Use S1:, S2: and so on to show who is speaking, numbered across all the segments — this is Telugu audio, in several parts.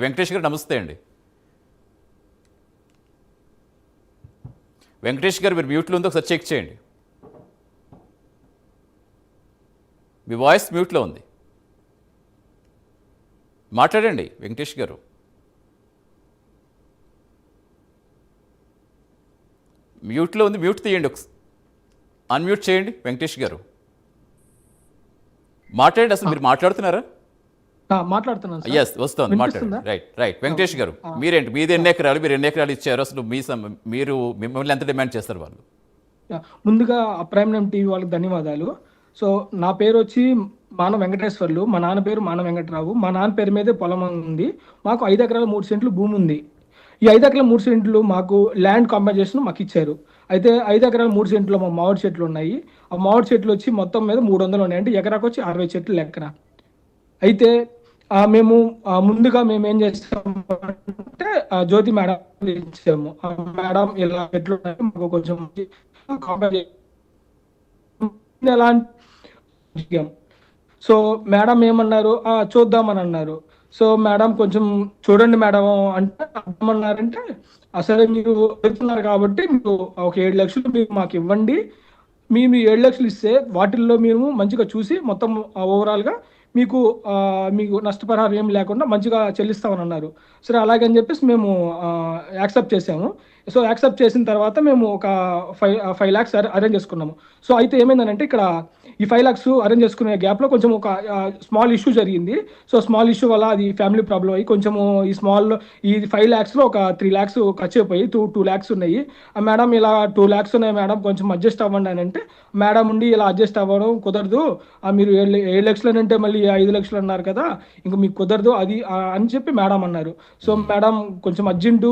S1: వెంకటేష్ గారు నమస్తే అండి. వెంకటేష్ గారు మీరు మ్యూట్లో ఉందో ఒకసారి చెక్ చేయండి. మీ వాయిస్ మ్యూట్లో ఉంది, మాట్లాడండి వెంకటేష్ గారు. మ్యూట్లో ఉంది, మ్యూట్ తీయండి, ఒకసారి అన్మ్యూట్ చేయండి వెంకటేష్ గారు. మాట్లాడండి, అసలు మీరు మాట్లాడుతున్నారా?
S2: మాట్లాడుతున్నాను.
S1: ఎస్, వస్తుంది, మాట్లాడండి. రైట్ వెంకటేష్ గారు, మీరేంటి, మీది ఎన్ని ఎకరాలు, మీరు ఎన్ని ఎకరాలు ఇచ్చారు, అసలు మీరు మిమ్మల్ని ఎంత డిమాండ్ చేస్తారు వాళ్ళు?
S2: ముందుగా ప్రైమ్ నైమ్ టీవీ వాళ్ళకి ధన్యవాదాలు. సో నా పేరు వచ్చి మాన వెంకటేశ్వర్లు, మా నాన్న పేరు మాన వెంకటరావు. మా నాన్న పేరు మీదే పొలం ఉంది. మాకు 5 ఎకరాల 3 సెంట్లు భూమి ఉంది. ఈ 5 ఎకరాల 3 సెంట్లు మాకు ల్యాండ్ కాంపెన్సేషన్ మాకు ఇచ్చారు. అయితే 5 ఎకరాల 3 సెంట్లో మా మామిడి చెట్లు ఉన్నాయి. ఆ మామిడి చెట్లు వచ్చి మొత్తం మీద 300 ఉన్నాయి, అంటే ఎకరాకు వచ్చి 60 చెట్లు లెక్కన. అయితే మేము ముందుగా మేము ఏం చేస్తామంటే జ్యోతి మేడం ఇచ్చాము. మేడం ఇలా చెట్లు ఉన్నాయి, మాకు కొంచెం ఎలాంటి. సో మేడం ఏమన్నారు, చూద్దామని అన్నారు. సో మేడం కొంచెం చూడండి మేడం అంటే అర్థమన్నారంటే, అసలు మీరు పెడుతున్నారు కాబట్టి మీరు ఒక 7 లక్షలు మీరు మాకు ఇవ్వండి. మేము 7 లక్షలు ఇస్తే వాటిల్లో మేము మంచిగా చూసి మొత్తం ఓవరాల్గా మీకు నష్టపరిహారం ఏం లేకుండా మంచిగా చెల్లిస్తామని అన్నారు. సరే అలాగని చెప్పేసి మేము యాక్సెప్ట్ చేసాము. సో యాక్సెప్ట్ చేసిన తర్వాత మేము ఒక 5 lakhs అరేంజ్ చేసుకున్నాము. సో అయితే ఏమైందంటే ఇక్కడ ఈ 5 lakhs అరేంజ్ చేసుకునే గ్యాప్లో కొంచెం ఒక స్మాల్ ఇష్యూ జరిగింది. సో స్మాల్ ఇష్యూ వల్ల అది ఫ్యామిలీ ప్రాబ్లం అయ్యి కొంచెము ఈ 5 lakhsలో ఒక 3 lakhs ఖర్చు అయిపోయి 2 lakhs ఉన్నాయి. మేడం ఇలా 2 lakhs ఉన్నాయి మేడం, కొంచెం అడ్జస్ట్ అవ్వండి అని అంటే, మేడం ఉండి ఇలా అడ్జస్ట్ అవ్వడం కుదరదు, మీరు 7 లక్షలు అంటే మళ్ళీ 5 లక్షలు అన్నారు కదా, ఇంకా మీకు కుదరదు అది అని చెప్పి మేడం అన్నారు. సో మేడం కొంచెం అర్జెంటు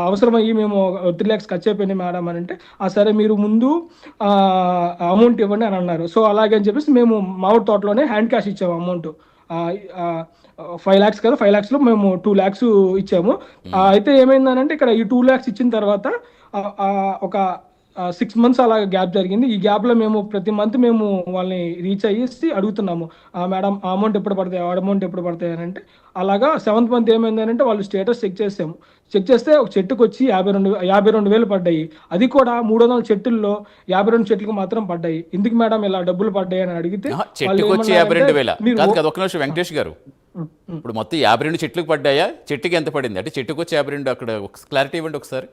S2: అవసరమయ్యి మేము 3 lakhs ఖర్చు అయిపోయినాయి మేడం అని అంటే, సరే మీరు ముందు అమౌంట్ ఇవ్వండి అని అన్నారు. సో అలాగే అని చెప్పేసి మేము మామిడి తోటలోనే హ్యాండ్ క్యాష్ ఇచ్చాము అమౌంట్. 5 lakhs కదా, 5 lakhsలో మేము 2 lakhs ఇచ్చాము. అయితే ఏమైందనంటే ఇక్కడ ఈ 2 lakhs ఇచ్చిన తర్వాత ఒక 6 months అలా గ్యాప్ జరిగింది. ఈ గ్యాప్లో మేము ప్రతి మంత్ మేము వాళ్ళని రీచ్ అయ్యేసి అడుగుతున్నాము, మేడం ఆ అమౌంట్ ఎప్పుడు పడతాయి, ఆ అమౌంట్ ఎప్పుడు పడతాయి అని అంటే. అలాగా 7th month ఏమైందనంటే వాళ్ళు స్టేటస్ చెక్ చేసాము. చెక్ చేస్తే ఒక చెట్టుకు వచ్చి 52,000 పడ్డాయి. అది కూడా 300 చెట్టుల్లో 52 చెట్లకు మాత్రం పడ్డాయి. ఎందుకు మేడం ఇలా డబ్బులు పడ్డాయి అని అడిగితే,
S1: వెంకటేష్ గారు ఇప్పుడు మొత్తం 52 చెట్లకు పడ్డాయా, చెట్టుకి ఎంత పడింది అంటే చెట్టుకు వచ్చి 52, అక్కడ క్లారిటీ ఇవ్వండి ఒకసారి.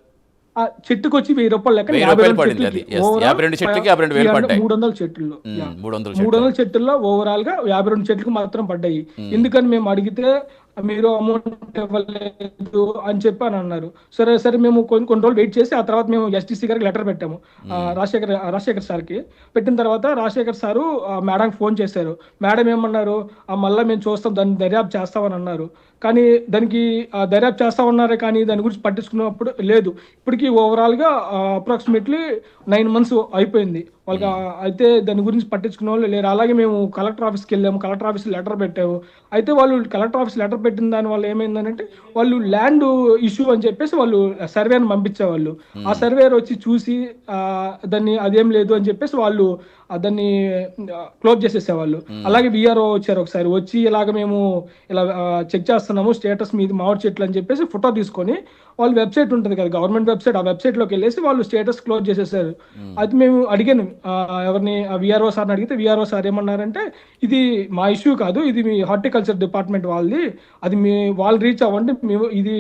S2: చెట్టుకు వచ్చి 1000 రూపాయలు లెక్క
S1: 52 చెట్లకి 52,000 పడ్డాయి.
S2: 300 చెట్టుల్లో ఓవరాల్ గా 52 చెట్లకు మాత్రం పడ్డాయి. ఎందుకని మేము అడిగితే మీరు అమౌంట్ ఇవ్వలేదు అని చెప్పి అని అన్నారు. సరే మేము కొన్ని రోజులు వెయిట్ చేసి ఆ తర్వాత మేము ఎస్టీసీ గారికి లెటర్ పెట్టాము, రాజశేఖర్ సార్కి. పెట్టిన తర్వాత రాజశేఖర్ సారు మేడంకి ఫోన్ చేశారు. మేడం ఏమన్నారు, మళ్ళీ మేము చూస్తాం, దాన్ని దర్యాప్తు చేస్తామని అన్నారు. కానీ దానికి దర్యాప్తు చేస్తామన్నారే కానీ దాని గురించి పట్టించుకున్నప్పుడు లేదు. ఇప్పటికీ ఓవరాల్గా అప్రాక్సిమేట్లీ 9 months అయిపోయింది వాళ్ళకి. అయితే దాని గురించి పట్టించుకునే వాళ్ళు లేరు. అలాగే మేము కలెక్టర్ ఆఫీస్కి వెళ్ళాము, కలెక్టర్ ఆఫీస్ లెటర్ పెట్టాము. అయితే వాళ్ళు కలెక్టర్ ఆఫీస్ లెటర్ పెట్టిన దాని వల్ల ఏమైందంటే, వాళ్ళు ల్యాండ్ ఇష్యూ అని చెప్పేసి వాళ్ళు సర్వేని పంపించేవాళ్ళు. ఆ సర్వేర్ వచ్చి చూసి దాన్ని అదేం లేదు అని చెప్పేసి వాళ్ళు దాన్ని క్లోజ్ చేసేసేవాళ్ళు. అలాగే విఆర్ఓ వచ్చారు ఒకసారి, వచ్చి ఇలాగ మేము ఇలా చెక్ చేస్తున్నాము స్టేటస్ మీది మామిడి చెట్లు అని చెప్పేసి ఫోటో తీసుకొని, వాళ్ళు వెబ్సైట్ ఉంటుంది కదా గవర్నమెంట్ వెబ్సైట్, ఆ వెబ్సైట్లోకి వెళ్ళేసి వాళ్ళు స్టేటస్ క్లోజ్ చేసేసారు. అది మేము అడిగాను ఎవరిని, విఆర్ఓ సార్ని అడిగితే విఆర్ఓ సార్ ఏమన్నారంటే, ఇది మా ఇష్యూ కాదు, ఇది మీ హార్టికల్చర్ డిపార్ట్మెంట్ వాళ్ళది, అది వాళ్ళు రీచ్ అవ్వండి, మేము ఇది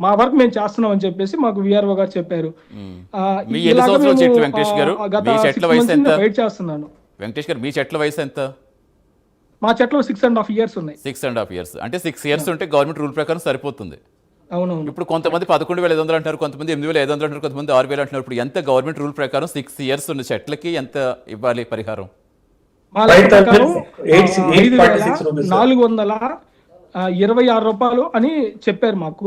S2: మా వర్క్ మేము చేస్తున్నాం అని చెప్పేసి మాకు విఆర్ఓ గారు చెప్పారు. వెయిట్ చేస్తున్నాను.
S1: వెంకటేష్ గారు, మీ చెట్ల వయసు ఎంత?
S2: మా చెట్లు 6.5 years ఉన్నాయి.
S1: 6.5 years అంటే 6 years ఉంటే గవర్నమెంట్ రూల్ ప్రకారం సరిపోతుంది.
S2: అవునవును.
S1: ఇప్పుడు కొంతమంది 11,500 అంటారు, కొంతమంది 8,500 అంటారు, కొంతమంది 6,000 అంటున్నారు. ఇప్పుడు ఎంత గవర్నమెంట్ రూల్ ప్రకారం 6 years ఉన్న చెట్లకి ఎంత ఇవ్వాలి పరిహారం?
S2: 5,426 రూపాయలు అని చెప్పారు మాకు.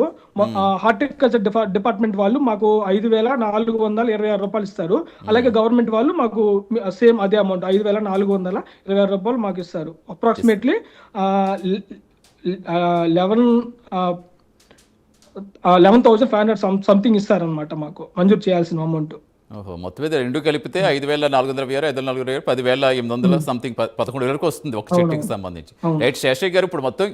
S2: హార్టికల్చర్ డిపార్ట్మెంట్ వాళ్ళు మాకు 5,426 రూపాయలు ఇస్తారు. అలాగే గవర్నమెంట్ వాళ్ళు మాకు సేమ్ అదే అమౌంట్ 5,426 రూపాయలు మాకు ఇస్తారు. అప్రాక్సిమేట్లీ 11,500 సంథింగ్ ఇస్తారనమాట మాకు మంజూరు చేయాల్సిన అమౌంట్.
S1: ఓహో, మొత్తం మీద రెండు కలిపితే 5,420, 5,420, 10,800 సంథింగ్ 11,000 వస్తుంది ఒక చెట్టుకి సంబంధించి. రైట్ శేషయ్య గారు, ఇప్పుడు మొత్తం